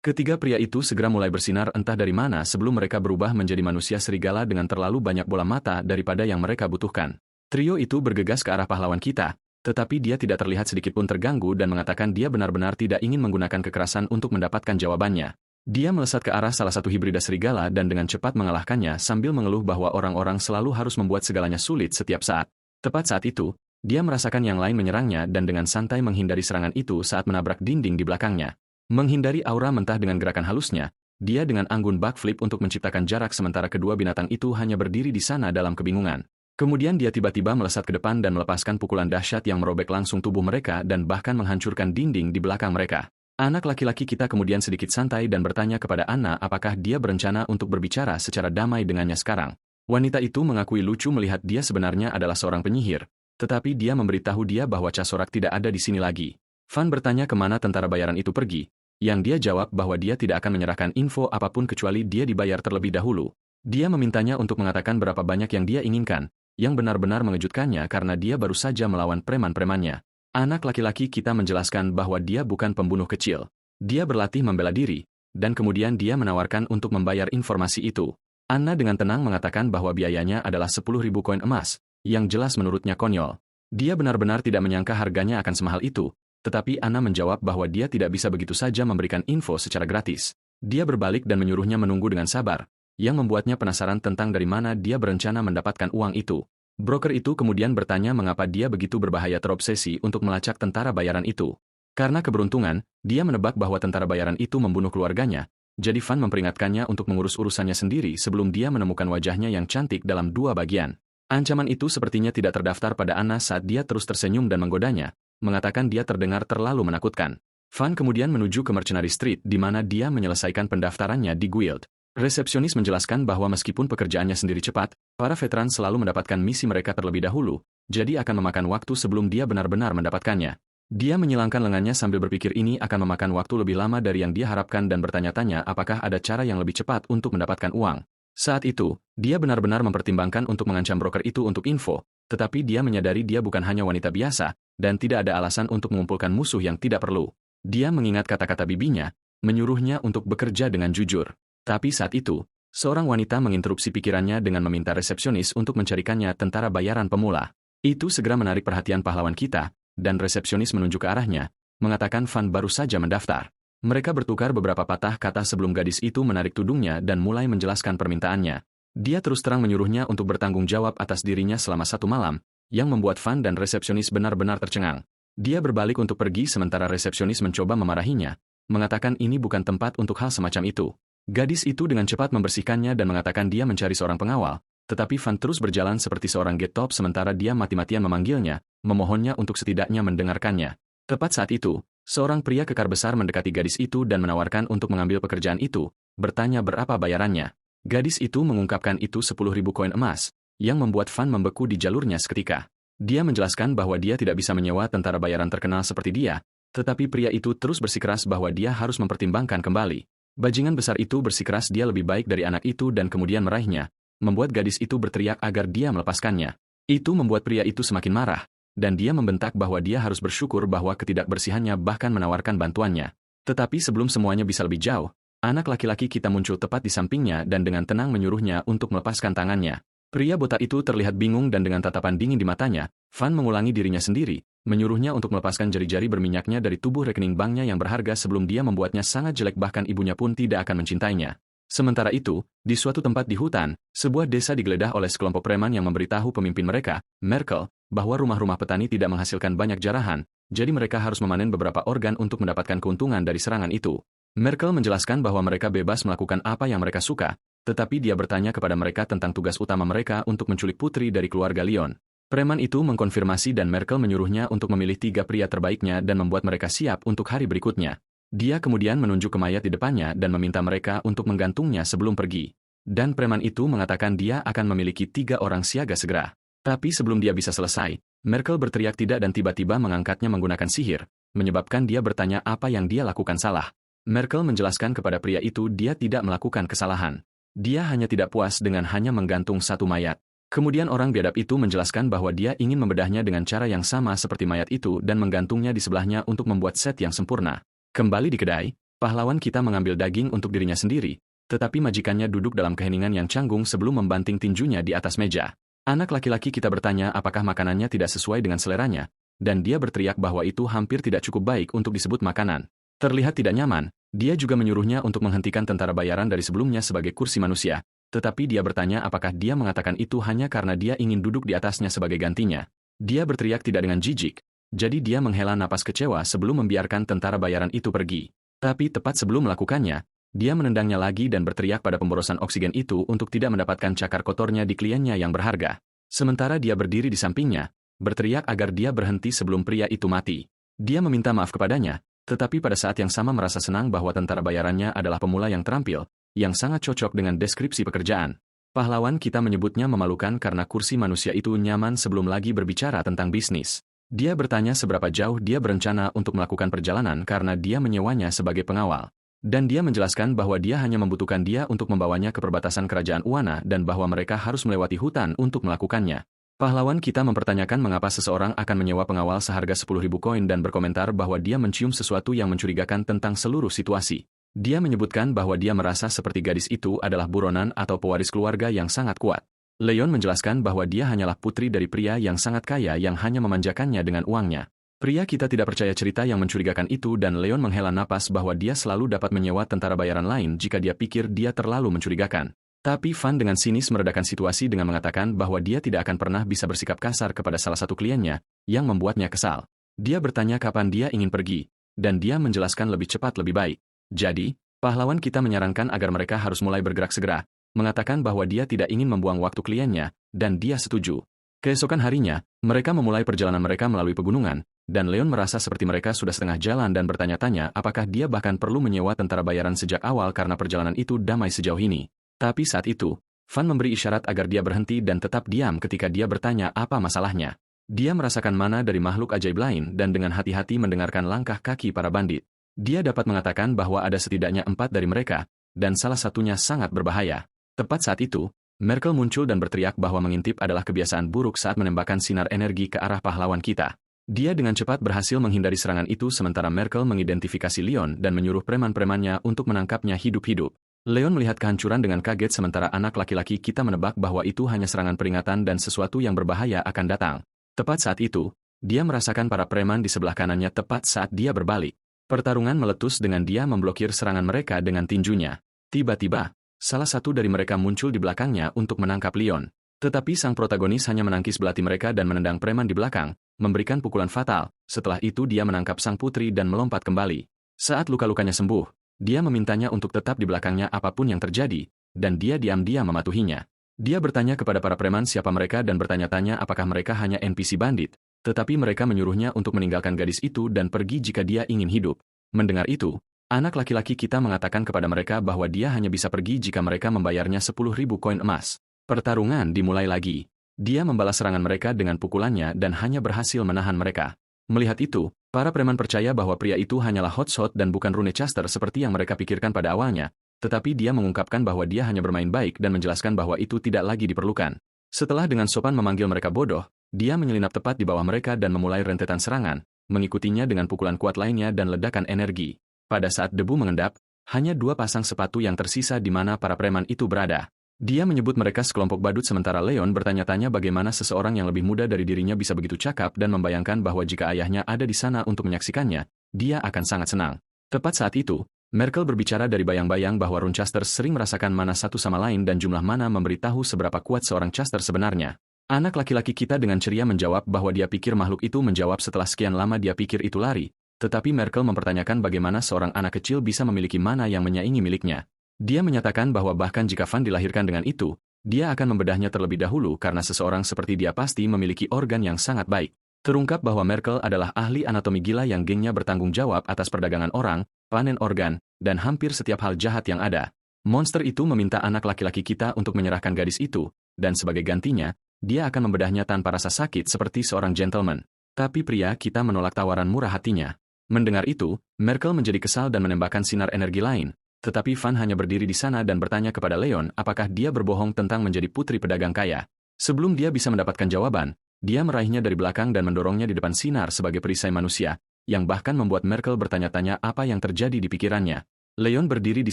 Speaker 1: Ketiga pria itu segera mulai bersinar entah dari mana sebelum mereka berubah menjadi manusia serigala dengan terlalu banyak bola mata daripada yang mereka butuhkan. Trio itu bergegas ke arah pahlawan kita, tetapi dia tidak terlihat sedikitpun terganggu dan mengatakan dia benar-benar tidak ingin menggunakan kekerasan untuk mendapatkan jawabannya. Dia melesat ke arah salah satu hibrida serigala dan dengan cepat mengalahkannya sambil mengeluh bahwa orang-orang selalu harus membuat segalanya sulit setiap saat. Tepat saat itu, dia merasakan yang lain menyerangnya dan dengan santai menghindari serangan itu saat menabrak dinding di belakangnya. Menghindari aura mentah dengan gerakan halusnya, dia dengan anggun backflip untuk menciptakan jarak sementara kedua binatang itu hanya berdiri di sana dalam kebingungan. Kemudian dia tiba-tiba melesat ke depan dan melepaskan pukulan dahsyat yang merobek langsung tubuh mereka dan bahkan menghancurkan dinding di belakang mereka. Anak laki-laki kita kemudian sedikit santai dan bertanya kepada Anna apakah dia berencana untuk berbicara secara damai dengannya sekarang. Wanita itu mengakui lucu melihat dia sebenarnya adalah seorang penyihir, tetapi dia memberitahu dia bahwa Casorak tidak ada di sini lagi. Van bertanya kemana tentara bayaran itu pergi, yang dia jawab bahwa dia tidak akan menyerahkan info apapun kecuali dia dibayar terlebih dahulu. Dia memintanya untuk mengatakan berapa banyak yang dia inginkan, yang benar-benar mengejutkannya karena dia baru saja melawan preman-premannya. Anak laki-laki kita menjelaskan bahwa dia bukan pembunuh kecil. Dia berlatih membela diri, dan kemudian dia menawarkan untuk membayar informasi itu. Anna dengan tenang mengatakan bahwa biayanya adalah 10.000 koin emas, yang jelas menurutnya konyol. Dia benar-benar tidak menyangka harganya akan semahal itu, tetapi Anna menjawab bahwa dia tidak bisa begitu saja memberikan info secara gratis. Dia berbalik dan menyuruhnya menunggu dengan sabar, yang membuatnya penasaran tentang dari mana dia berencana mendapatkan uang itu. Broker itu kemudian bertanya mengapa dia begitu berbahaya terobsesi untuk melacak tentara bayaran itu. Karena keberuntungan, dia menebak bahwa tentara bayaran itu membunuh keluarganya, jadi Van memperingatkannya untuk mengurus urusannya sendiri sebelum dia menemukan wajahnya yang cantik dalam dua bagian. Ancaman itu sepertinya tidak terdaftar pada Anna saat dia terus tersenyum dan menggodanya, mengatakan dia terdengar terlalu menakutkan. Van kemudian menuju ke Mercenary Street di mana dia menyelesaikan pendaftarannya di guild. Resepsionis menjelaskan bahwa meskipun pekerjaannya sendiri cepat, para veteran selalu mendapatkan misi mereka terlebih dahulu, jadi akan memakan waktu sebelum dia benar-benar mendapatkannya. Dia menyilangkan lengannya sambil berpikir ini akan memakan waktu lebih lama dari yang dia harapkan dan bertanya-tanya apakah ada cara yang lebih cepat untuk mendapatkan uang. Saat itu, dia benar-benar mempertimbangkan untuk mengancam broker itu untuk info, tetapi dia menyadari dia bukan hanya wanita biasa, dan tidak ada alasan untuk mengumpulkan musuh yang tidak perlu. Dia mengingat kata-kata bibinya, menyuruhnya untuk bekerja dengan jujur. Tapi saat itu, seorang wanita menginterupsi pikirannya dengan meminta resepsionis untuk mencarikannya tentara bayaran pemula. Itu segera menarik perhatian pahlawan kita, dan resepsionis menunjuk ke arahnya, mengatakan Van baru saja mendaftar. Mereka bertukar beberapa patah kata sebelum gadis itu menarik tudungnya dan mulai menjelaskan permintaannya. Dia terus terang menyuruhnya untuk bertanggung jawab atas dirinya selama 1 malam, yang membuat Van dan resepsionis benar-benar tercengang. Dia berbalik untuk pergi sementara resepsionis mencoba memarahinya, mengatakan ini bukan tempat untuk hal semacam itu. Gadis itu dengan cepat membersihkannya dan mengatakan dia mencari seorang pengawal, tetapi Van terus berjalan seperti seorang get-top sementara dia mati-matian memanggilnya, memohonnya untuk setidaknya mendengarkannya. Tepat saat itu, seorang pria kekar besar mendekati gadis itu dan menawarkan untuk mengambil pekerjaan itu, bertanya berapa bayarannya. Gadis itu mengungkapkan itu 10.000 koin emas, yang membuat Van membeku di jalurnya seketika. Dia menjelaskan bahwa dia tidak bisa menyewa tentara bayaran terkenal seperti dia, tetapi pria itu terus bersikeras bahwa dia harus mempertimbangkan kembali. Bajingan besar itu bersikeras dia lebih baik dari anak itu dan kemudian meraihnya, membuat gadis itu berteriak agar dia melepaskannya. Itu membuat pria itu semakin marah, dan dia membentak bahwa dia harus bersyukur bahwa ketidakbersihannya bahkan menawarkan bantuannya. Tetapi sebelum semuanya bisa lebih jauh, anak laki-laki kita muncul tepat di sampingnya dan dengan tenang menyuruhnya untuk melepaskan tangannya. Pria botak itu terlihat bingung dan dengan tatapan dingin di matanya, Van mengulangi dirinya sendiri, menyuruhnya untuk melepaskan jari-jari berminyaknya dari tubuh rekening banknya yang berharga sebelum dia membuatnya sangat jelek bahkan ibunya pun tidak akan mencintainya. Sementara itu, di suatu tempat di hutan, sebuah desa digeledah oleh sekelompok preman yang memberitahu pemimpin mereka, Merkel, bahwa rumah-rumah petani tidak menghasilkan banyak jarahan, jadi mereka harus memanen beberapa organ untuk mendapatkan keuntungan dari serangan itu. Merkel menjelaskan bahwa mereka bebas melakukan apa yang mereka suka, tetapi dia bertanya kepada mereka tentang tugas utama mereka untuk menculik putri dari keluarga Lyon. Preman itu mengkonfirmasi dan Merkel menyuruhnya untuk memilih 3 pria terbaiknya dan membuat mereka siap untuk hari berikutnya. Dia kemudian menunjuk ke mayat di depannya dan meminta mereka untuk menggantungnya sebelum pergi. Dan preman itu mengatakan dia akan memiliki 3 orang siaga segera. Tapi sebelum dia bisa selesai, Merkel berteriak tidak dan tiba-tiba mengangkatnya menggunakan sihir, menyebabkan dia bertanya apa yang dia lakukan salah. Merkel menjelaskan kepada pria itu dia tidak melakukan kesalahan. Dia hanya tidak puas dengan hanya menggantung satu mayat. Kemudian orang biadab itu menjelaskan bahwa dia ingin membedahnya dengan cara yang sama seperti mayat itu dan menggantungnya di sebelahnya untuk membuat set yang sempurna. Kembali di kedai, pahlawan kita mengambil daging untuk dirinya sendiri, tetapi majikannya duduk dalam keheningan yang canggung sebelum membanting tinjunya di atas meja. Anak laki-laki kita bertanya apakah makanannya tidak sesuai dengan seleranya, dan dia berteriak bahwa itu hampir tidak cukup baik untuk disebut makanan. Terlihat tidak nyaman, dia juga menyuruhnya untuk menghentikan tentara bayaran dari sebelumnya sebagai kursi manusia, tetapi dia bertanya apakah dia mengatakan itu hanya karena dia ingin duduk di atasnya sebagai gantinya. Dia berteriak tidak dengan jijik, jadi dia menghela napas kecewa sebelum membiarkan tentara bayaran itu pergi. Tapi tepat sebelum melakukannya, dia menendangnya lagi dan berteriak pada pemborosan oksigen itu untuk tidak mendapatkan cakar kotornya di kliennya yang berharga. Sementara dia berdiri di sampingnya, berteriak agar dia berhenti sebelum pria itu mati. Dia meminta maaf kepadanya, tetapi pada saat yang sama merasa senang bahwa tentara bayarannya adalah pemula yang terampil, yang sangat cocok dengan deskripsi pekerjaan. Pahlawan kita menyebutnya memalukan karena kursi manusia itu nyaman sebelum lagi berbicara tentang bisnis. Dia bertanya seberapa jauh dia berencana untuk melakukan perjalanan karena dia menyewanya sebagai pengawal. Dan dia menjelaskan bahwa dia hanya membutuhkan dia untuk membawanya ke perbatasan kerajaan Uana dan bahwa mereka harus melewati hutan untuk melakukannya. Pahlawan kita mempertanyakan mengapa seseorang akan menyewa pengawal seharga 10.000 koin dan berkomentar bahwa dia mencium sesuatu yang mencurigakan tentang seluruh situasi. Dia menyebutkan bahwa dia merasa seperti gadis itu adalah buronan atau pewaris keluarga yang sangat kuat. Leon menjelaskan bahwa dia hanyalah putri dari pria yang sangat kaya yang hanya memanjakannya dengan uangnya. Pria kita tidak percaya cerita yang mencurigakan itu dan Leon menghela napas bahwa dia selalu dapat menyewa tentara bayaran lain jika dia pikir dia terlalu mencurigakan. Tapi Van dengan sinis meredakan situasi dengan mengatakan bahwa dia tidak akan pernah bisa bersikap kasar kepada salah satu kliennya, yang membuatnya kesal. Dia bertanya kapan dia ingin pergi, dan dia menjelaskan lebih cepat lebih baik. Jadi, pahlawan kita menyarankan agar mereka harus mulai bergerak segera, mengatakan bahwa dia tidak ingin membuang waktu kliennya, dan dia setuju. Keesokan harinya, mereka memulai perjalanan mereka melalui pegunungan, dan Leon merasa seperti mereka sudah setengah jalan dan bertanya-tanya apakah dia bahkan perlu menyewa tentara bayaran sejak awal karena perjalanan itu damai sejauh ini. Tapi saat itu, Van memberi isyarat agar dia berhenti dan tetap diam ketika dia bertanya apa masalahnya. Dia merasakan mana dari makhluk ajaib lain dan dengan hati-hati mendengarkan langkah kaki para bandit. Dia dapat mengatakan bahwa ada setidaknya 4 dari mereka, dan salah satunya sangat berbahaya. Tepat saat itu, Merkel muncul dan berteriak bahwa mengintip adalah kebiasaan buruk saat menembakkan sinar energi ke arah pahlawan kita. Dia dengan cepat berhasil menghindari serangan itu sementara Merkel mengidentifikasi Leon dan menyuruh preman-premannya untuk menangkapnya hidup-hidup. Leon melihat kehancuran dengan kaget sementara anak laki-laki kita menebak bahwa itu hanya serangan peringatan dan sesuatu yang berbahaya akan datang. Tepat saat itu, dia merasakan para preman di sebelah kanannya tepat saat dia berbalik. Pertarungan meletus dengan dia memblokir serangan mereka dengan tinjunya. Tiba-tiba, salah satu dari mereka muncul di belakangnya untuk menangkap Leon. Tetapi sang protagonis hanya menangkis belati mereka dan menendang preman di belakang, memberikan pukulan fatal. Setelah itu dia menangkap sang putri dan melompat kembali. Saat luka-lukanya sembuh, dia memintanya untuk tetap di belakangnya apapun yang terjadi, dan dia diam-diam mematuhinya. Dia bertanya kepada para preman siapa mereka dan bertanya-tanya apakah mereka hanya NPC bandit, tetapi mereka menyuruhnya untuk meninggalkan gadis itu dan pergi jika dia ingin hidup. Mendengar itu, anak laki-laki kita mengatakan kepada mereka bahwa dia hanya bisa pergi jika mereka membayarnya 10.000 koin emas. Pertarungan dimulai lagi. Dia membalas serangan mereka dengan pukulannya dan hanya berhasil menahan mereka. Melihat itu, para preman percaya bahwa pria itu hanyalah hotshot dan bukan Runecaster seperti yang mereka pikirkan pada awalnya, tetapi dia mengungkapkan bahwa dia hanya bermain baik dan menjelaskan bahwa itu tidak lagi diperlukan. Setelah dengan sopan memanggil mereka bodoh, dia menyelinap tepat di bawah mereka dan memulai rentetan serangan, mengikutinya dengan pukulan kuat lainnya dan ledakan energi. Pada saat debu mengendap, hanya 2 pasang sepatu yang tersisa di mana para preman itu berada. Dia menyebut mereka sekelompok badut sementara Leon bertanya-tanya bagaimana seseorang yang lebih muda dari dirinya bisa begitu cakap dan membayangkan bahwa jika ayahnya ada di sana untuk menyaksikannya, dia akan sangat senang. Tepat saat itu, Merkel berbicara dari bayang-bayang bahwa Runecasters sering merasakan mana satu sama lain dan jumlah mana memberitahu seberapa kuat seorang caster sebenarnya. Anak laki-laki kita dengan ceria menjawab bahwa dia pikir makhluk itu menjawab setelah sekian lama dia pikir itu lari, tetapi Merkel mempertanyakan bagaimana seorang anak kecil bisa memiliki mana yang menyaingi miliknya. Dia menyatakan bahwa bahkan jika Van dilahirkan dengan itu, dia akan membedahnya terlebih dahulu karena seseorang seperti dia pasti memiliki organ yang sangat baik. Terungkap bahwa Merkel adalah ahli anatomi gila yang gengnya bertanggung jawab atas perdagangan orang, panen organ, dan hampir setiap hal jahat yang ada. Monster itu meminta anak laki-laki kita untuk menyerahkan gadis itu, dan sebagai gantinya, dia akan membedahnya tanpa rasa sakit seperti seorang gentleman. Tapi pria kita menolak tawaran murah hatinya. Mendengar itu, Merkel menjadi kesal dan menembakkan sinar energi lain, tetapi Van hanya berdiri di sana dan bertanya kepada Leon apakah dia berbohong tentang menjadi putri pedagang kaya. Sebelum dia bisa mendapatkan jawaban, dia meraihnya dari belakang dan mendorongnya di depan sinar sebagai perisai manusia, yang bahkan membuat Merkel bertanya-tanya apa yang terjadi di pikirannya. Leon berdiri di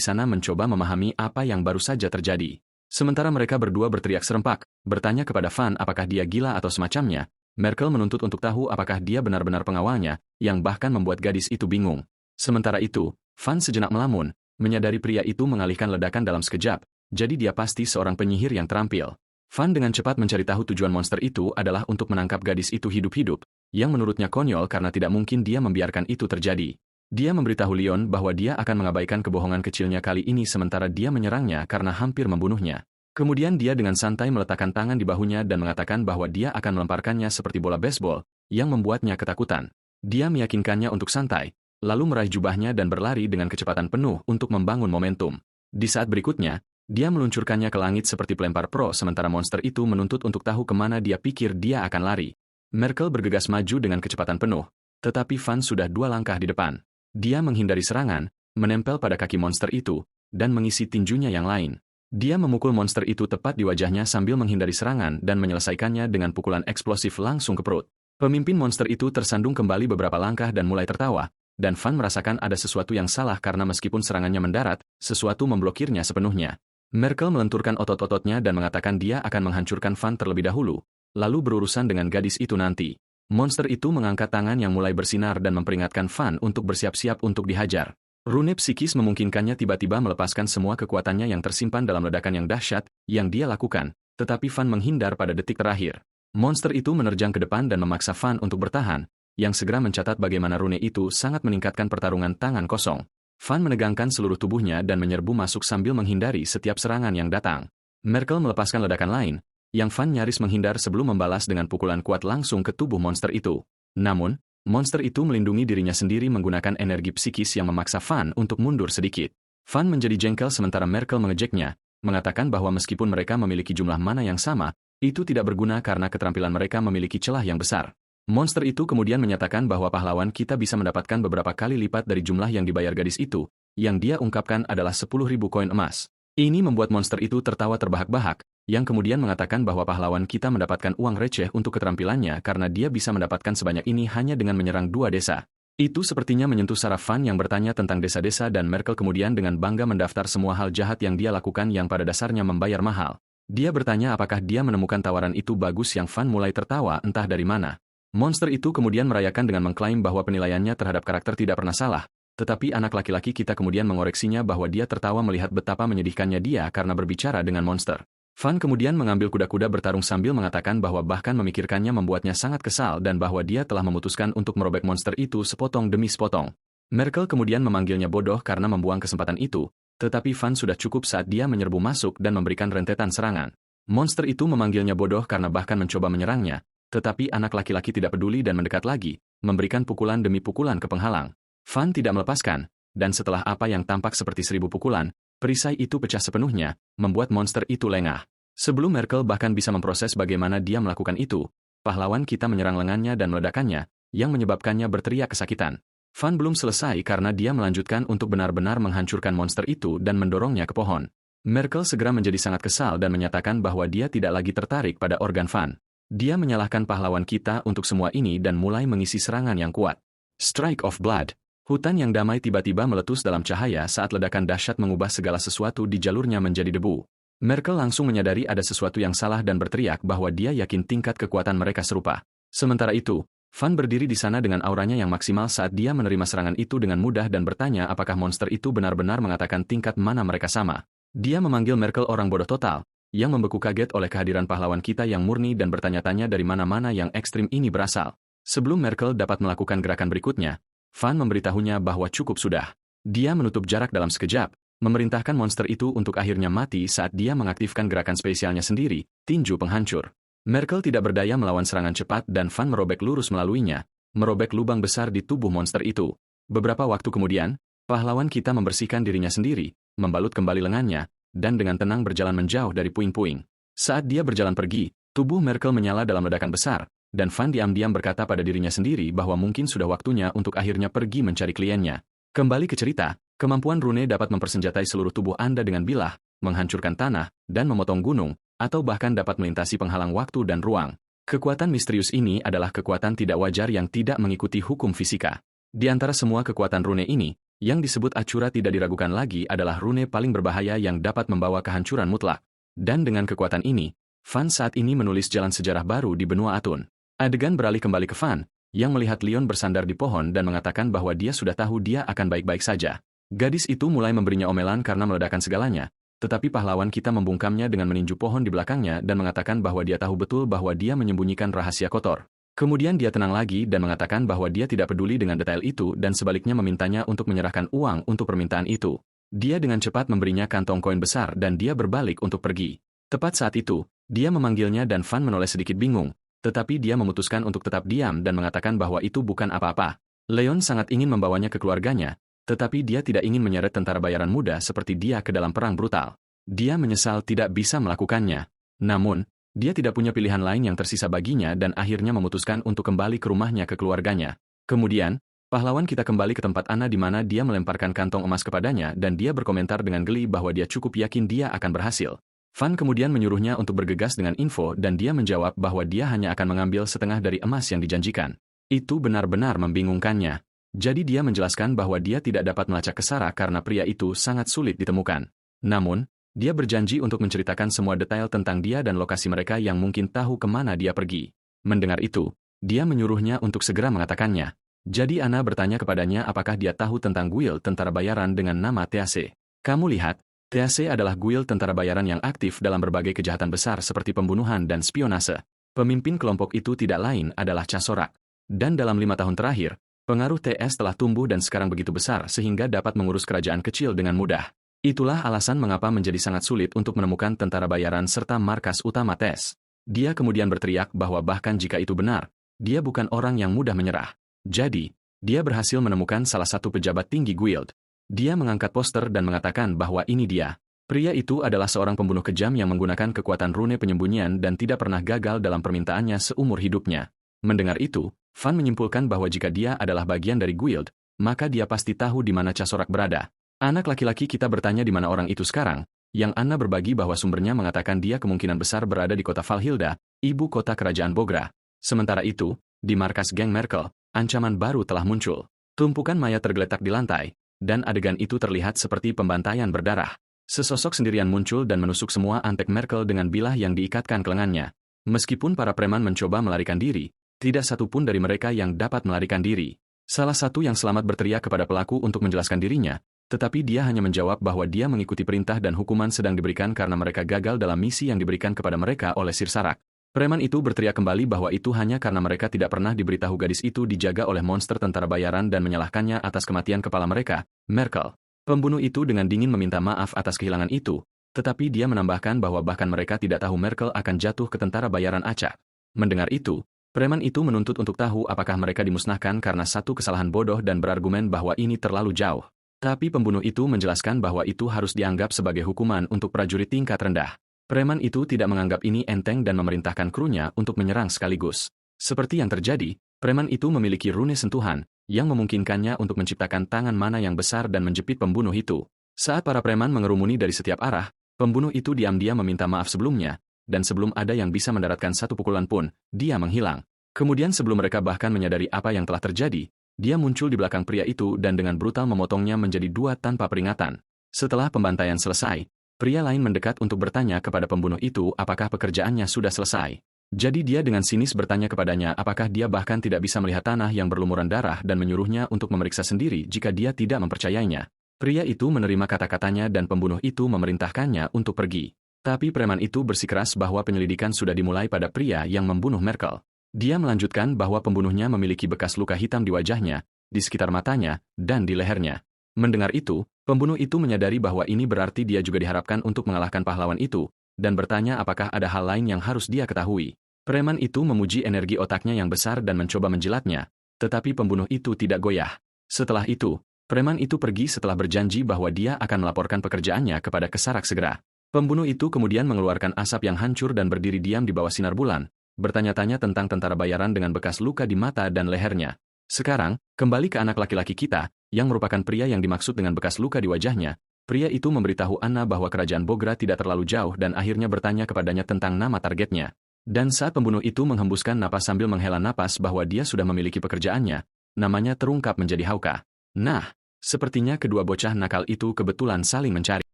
Speaker 1: sana mencoba memahami apa yang baru saja terjadi. Sementara mereka berdua berteriak serempak, bertanya kepada Van apakah dia gila atau semacamnya. Merkel menuntut untuk tahu apakah dia benar-benar pengawalnya, yang bahkan membuat gadis itu bingung. Sementara itu, Van sejenak melamun, menyadari pria itu mengalihkan ledakan dalam sekejap, jadi dia pasti seorang penyihir yang terampil. Van dengan cepat mencari tahu tujuan monster itu adalah untuk menangkap gadis itu hidup-hidup, yang menurutnya konyol karena tidak mungkin dia membiarkan itu terjadi. Dia memberitahu Leon bahwa dia akan mengabaikan kebohongan kecilnya kali ini sementara dia menyerangnya karena hampir membunuhnya. Kemudian dia dengan santai meletakkan tangan di bahunya dan mengatakan bahwa dia akan melemparkannya seperti bola baseball, yang membuatnya ketakutan. Dia meyakinkannya untuk santai, lalu meraih jubahnya dan berlari dengan kecepatan penuh untuk membangun momentum. Di saat berikutnya, dia meluncurkannya ke langit seperti pelempar pro sementara monster itu menuntut untuk tahu kemana dia pikir dia akan lari. Merkel bergegas maju dengan kecepatan penuh, tetapi Van sudah 2 langkah di depan. Dia menghindari serangan, menempel pada kaki monster itu, dan mengisi tinjunya yang lain. Dia memukul monster itu tepat di wajahnya sambil menghindari serangan dan menyelesaikannya dengan pukulan eksplosif langsung ke perut. Pemimpin monster itu tersandung kembali beberapa langkah dan mulai tertawa, dan Van merasakan ada sesuatu yang salah karena meskipun serangannya mendarat, sesuatu memblokirnya sepenuhnya. Merkel melenturkan otot-ototnya dan mengatakan dia akan menghancurkan Van terlebih dahulu, lalu berurusan dengan gadis itu nanti. Monster itu mengangkat tangan yang mulai bersinar dan memperingatkan Van untuk bersiap-siap untuk dihajar. Rune psikis memungkinkannya tiba-tiba melepaskan semua kekuatannya yang tersimpan dalam ledakan yang dahsyat yang dia lakukan, tetapi Van menghindar pada detik terakhir. Monster itu menerjang ke depan dan memaksa Van untuk bertahan, yang segera mencatat bagaimana rune itu sangat meningkatkan pertarungan tangan kosong. Van menegangkan seluruh tubuhnya dan menyerbu masuk sambil menghindari setiap serangan yang datang. Merkel melepaskan ledakan lain, yang Van nyaris menghindar sebelum membalas dengan pukulan kuat langsung ke tubuh monster itu. Namun, monster itu melindungi dirinya sendiri menggunakan energi psikis yang memaksa Van untuk mundur sedikit. Van menjadi jengkel sementara Merkel mengejeknya, mengatakan bahwa meskipun mereka memiliki jumlah mana yang sama, itu tidak berguna karena keterampilan mereka memiliki celah yang besar. Monster itu kemudian menyatakan bahwa pahlawan kita bisa mendapatkan beberapa kali lipat dari jumlah yang dibayar gadis itu, yang dia ungkapkan adalah 10.000 koin emas. Ini membuat monster itu tertawa terbahak-bahak, yang kemudian mengatakan bahwa pahlawan kita mendapatkan uang receh untuk keterampilannya karena dia bisa mendapatkan sebanyak ini hanya dengan menyerang 2 desa. Itu sepertinya menyentuh saraf Van yang bertanya tentang desa-desa dan Merkel kemudian dengan bangga mendaftar semua hal jahat yang dia lakukan yang pada dasarnya membayar mahal. Dia bertanya apakah dia menemukan tawaran itu bagus yang Van mulai tertawa entah dari mana. Monster itu kemudian merayakan dengan mengklaim bahwa penilaiannya terhadap karakter tidak pernah salah, tetapi anak laki-laki kita kemudian mengoreksinya bahwa dia tertawa melihat betapa menyedihkannya dia karena berbicara dengan monster. Van kemudian mengambil kuda-kuda bertarung sambil mengatakan bahwa bahkan memikirkannya membuatnya sangat kesal dan bahwa dia telah memutuskan untuk merobek monster itu sepotong demi sepotong. Merkel kemudian memanggilnya bodoh karena membuang kesempatan itu, tetapi Van sudah cukup saat dia menyerbu masuk dan memberikan rentetan serangan. Monster itu memanggilnya bodoh karena bahkan mencoba menyerangnya, tetapi anak laki-laki tidak peduli dan mendekat lagi, memberikan pukulan demi pukulan ke penghalang. Van tidak melepaskan, dan setelah apa yang tampak seperti 1000 pukulan, perisai itu pecah sepenuhnya, membuat monster itu lengah. Sebelum Merkel bahkan bisa memproses bagaimana dia melakukan itu, pahlawan kita menyerang lengannya dan meledakannya, yang menyebabkannya berteriak kesakitan. Van belum selesai karena dia melanjutkan untuk benar-benar menghancurkan monster itu dan mendorongnya ke pohon. Merkel segera menjadi sangat kesal dan menyatakan bahwa dia tidak lagi tertarik pada organ Van. Dia menyalahkan pahlawan kita untuk semua ini dan mulai mengisi serangan yang kuat. Strike of Blood. Hutan yang damai tiba-tiba meletus dalam cahaya saat ledakan dahsyat mengubah segala sesuatu di jalurnya menjadi debu. Merkel langsung menyadari ada sesuatu yang salah dan berteriak bahwa dia yakin tingkat kekuatan mereka serupa. Sementara itu, Van berdiri di sana dengan auranya yang maksimal saat dia menerima serangan itu dengan mudah dan bertanya apakah monster itu benar-benar mengatakan tingkat mana mereka sama. Dia memanggil Merkel orang bodoh total, yang membeku kaget oleh kehadiran pahlawan kita yang murni dan bertanya-tanya dari mana-mana yang ekstrim ini berasal. Sebelum Merkel dapat melakukan gerakan berikutnya, Van memberitahunya bahwa cukup sudah. Dia menutup jarak dalam sekejap, memerintahkan monster itu untuk akhirnya mati saat dia mengaktifkan gerakan spesialnya sendiri, tinju penghancur. Merkel tidak berdaya melawan serangan cepat dan Van merobek lurus melaluinya, merobek lubang besar di tubuh monster itu. Beberapa waktu kemudian, pahlawan kita membersihkan dirinya sendiri, membalut kembali lengannya, dan dengan tenang berjalan menjauh dari puing-puing. Saat dia berjalan pergi, Tubuh Merkel menyala dalam ledakan besar, dan Van diam-diam berkata pada dirinya sendiri bahwa mungkin sudah waktunya untuk akhirnya pergi mencari kliennya. Kembali ke cerita, kemampuan Rune dapat mempersenjatai seluruh tubuh Anda dengan bilah, menghancurkan tanah, dan memotong gunung, atau bahkan dapat melintasi penghalang waktu dan ruang. Kekuatan misterius ini adalah kekuatan tidak wajar yang tidak mengikuti hukum fisika. Di antara semua kekuatan Rune ini, yang disebut Acura tidak diragukan lagi adalah Rune paling berbahaya yang dapat membawa kehancuran mutlak. Dan dengan kekuatan ini, Van saat ini menulis jalan sejarah baru di benua Atun. Adegan beralih kembali ke Van, yang melihat Leon bersandar di pohon dan mengatakan bahwa dia sudah tahu dia akan baik-baik saja. Gadis itu mulai memberinya omelan karena meledakkan segalanya, tetapi pahlawan kita membungkamnya dengan meninju pohon di belakangnya dan mengatakan bahwa dia tahu betul bahwa dia menyembunyikan rahasia kotor. Kemudian dia tenang lagi dan mengatakan bahwa dia tidak peduli dengan detail itu dan sebaliknya memintanya untuk menyerahkan uang untuk permintaan itu. Dia dengan cepat memberinya kantong koin besar dan dia berbalik untuk pergi. Tepat saat itu, dia memanggilnya dan Van menoleh sedikit bingung, tetapi dia memutuskan untuk tetap diam dan mengatakan bahwa itu bukan apa-apa. Leon sangat ingin membawanya ke keluarganya, tetapi dia tidak ingin menyeret tentara bayaran muda seperti dia ke dalam perang brutal. Dia menyesal tidak bisa melakukannya. Namun, dia tidak punya pilihan lain yang tersisa baginya dan akhirnya memutuskan untuk kembali ke rumahnya ke keluarganya. Kemudian, pahlawan kita kembali ke tempat Anna di mana dia melemparkan kantong emas kepadanya dan dia berkomentar dengan geli bahwa dia cukup yakin dia akan berhasil. Van kemudian menyuruhnya untuk bergegas dengan info dan dia menjawab bahwa dia hanya akan mengambil setengah dari emas yang dijanjikan. Itu benar-benar membingungkannya. Jadi dia menjelaskan bahwa dia tidak dapat melacak ke Sarah karena pria itu sangat sulit ditemukan. Namun, dia berjanji untuk menceritakan semua detail tentang dia dan lokasi mereka yang mungkin tahu kemana dia pergi. Mendengar itu, dia menyuruhnya untuk segera mengatakannya. Jadi Anna bertanya kepadanya apakah dia tahu tentang guild tentara bayaran dengan nama TAC. Kamu lihat, TAC adalah guild tentara bayaran yang aktif dalam berbagai kejahatan besar seperti pembunuhan dan spionase. Pemimpin kelompok itu tidak lain adalah Casorak. Dan dalam 5 tahun terakhir, pengaruh TS telah tumbuh dan sekarang begitu besar sehingga dapat mengurus kerajaan kecil dengan mudah. Itulah alasan mengapa menjadi sangat sulit untuk menemukan tentara bayaran serta markas utama TS. Dia kemudian berteriak bahwa bahkan jika itu benar, dia bukan orang yang mudah menyerah. Jadi, dia berhasil menemukan salah satu pejabat tinggi guild. Dia mengangkat poster dan mengatakan bahwa ini dia. Pria itu adalah seorang pembunuh kejam yang menggunakan kekuatan rune penyembunyian dan tidak pernah gagal dalam permintaannya seumur hidupnya. Mendengar itu, Van menyimpulkan bahwa jika dia adalah bagian dari guild, maka dia pasti tahu di mana Casorak berada. Anak laki-laki kita bertanya di mana orang itu sekarang, yang Anna berbagi bahwa sumbernya mengatakan dia kemungkinan besar berada di kota Valhilda, ibu kota kerajaan Bogra. Sementara itu, di markas geng Merkel, ancaman baru telah muncul. Tumpukan mayat tergeletak di lantai, dan adegan itu terlihat seperti pembantaian berdarah. Sesosok sendirian muncul dan menusuk semua antek Merkel dengan bilah yang diikatkan ke lengannya. Meskipun para preman mencoba melarikan diri, tidak satu pun dari mereka yang dapat melarikan diri. Salah satu yang selamat berteriak kepada pelaku untuk menjelaskan dirinya, tetapi dia hanya menjawab bahwa dia mengikuti perintah dan hukuman sedang diberikan karena mereka gagal dalam misi yang diberikan kepada mereka oleh Sirsarak. Preman itu berteriak kembali bahwa itu hanya karena mereka tidak pernah diberitahu gadis itu dijaga oleh monster tentara bayaran dan menyalahkannya atas kematian kepala mereka, Merkel. Pembunuh itu dengan dingin meminta maaf atas kehilangan itu, tetapi dia menambahkan bahwa bahkan mereka tidak tahu Merkel akan jatuh ke tentara bayaran acak. Mendengar itu, preman itu menuntut untuk tahu apakah mereka dimusnahkan karena satu kesalahan bodoh dan berargumen bahwa ini terlalu jauh. Tapi pembunuh itu menjelaskan bahwa itu harus dianggap sebagai hukuman untuk prajurit tingkat rendah. Preman itu tidak menganggap ini enteng dan memerintahkan krunya untuk menyerang sekaligus. Seperti yang terjadi, preman itu memiliki rune sentuhan, yang memungkinkannya untuk menciptakan tangan mana yang besar dan menjepit pembunuh itu. Saat para preman mengerumuni dari setiap arah, pembunuh itu diam-diam meminta maaf sebelumnya, dan sebelum ada yang bisa mendaratkan satu pukulan pun, dia menghilang. Kemudian sebelum mereka bahkan menyadari apa yang telah terjadi, dia muncul di belakang pria itu dan dengan brutal memotongnya menjadi 2 tanpa peringatan. Setelah pembantaian selesai, pria lain mendekat untuk bertanya kepada pembunuh itu apakah pekerjaannya sudah selesai. Jadi dia dengan sinis bertanya kepadanya apakah dia bahkan tidak bisa melihat tanah yang berlumuran darah dan menyuruhnya untuk memeriksa sendiri jika dia tidak mempercayainya. Pria itu menerima kata-katanya dan pembunuh itu memerintahkannya untuk pergi. Tapi preman itu bersikeras bahwa penyelidikan sudah dimulai pada pria yang membunuh Merkel. Dia melanjutkan bahwa pembunuhnya memiliki bekas luka hitam di wajahnya, di sekitar matanya, dan di lehernya. Mendengar itu, pembunuh itu menyadari bahwa ini berarti dia juga diharapkan untuk mengalahkan pahlawan itu, dan bertanya apakah ada hal lain yang harus dia ketahui. Preman itu memuji energi otaknya yang besar dan mencoba menjilatnya, tetapi pembunuh itu tidak goyah. Setelah itu, preman itu pergi setelah berjanji bahwa dia akan melaporkan pekerjaannya kepada Casorak segera. Pembunuh itu kemudian mengeluarkan asap yang hancur dan berdiri diam di bawah sinar bulan, bertanya-tanya tentang tentara bayaran dengan bekas luka di mata dan lehernya. Sekarang, kembali ke anak laki-laki kita, yang merupakan pria yang dimaksud dengan bekas luka di wajahnya. Pria itu memberitahu Anna bahwa kerajaan Bogra tidak terlalu jauh dan akhirnya bertanya kepadanya tentang nama targetnya. Dan saat pembunuh itu menghembuskan napas sambil menghela napas bahwa dia sudah memiliki pekerjaannya, namanya terungkap menjadi Hauka. Nah, sepertinya kedua bocah nakal itu kebetulan saling mencari.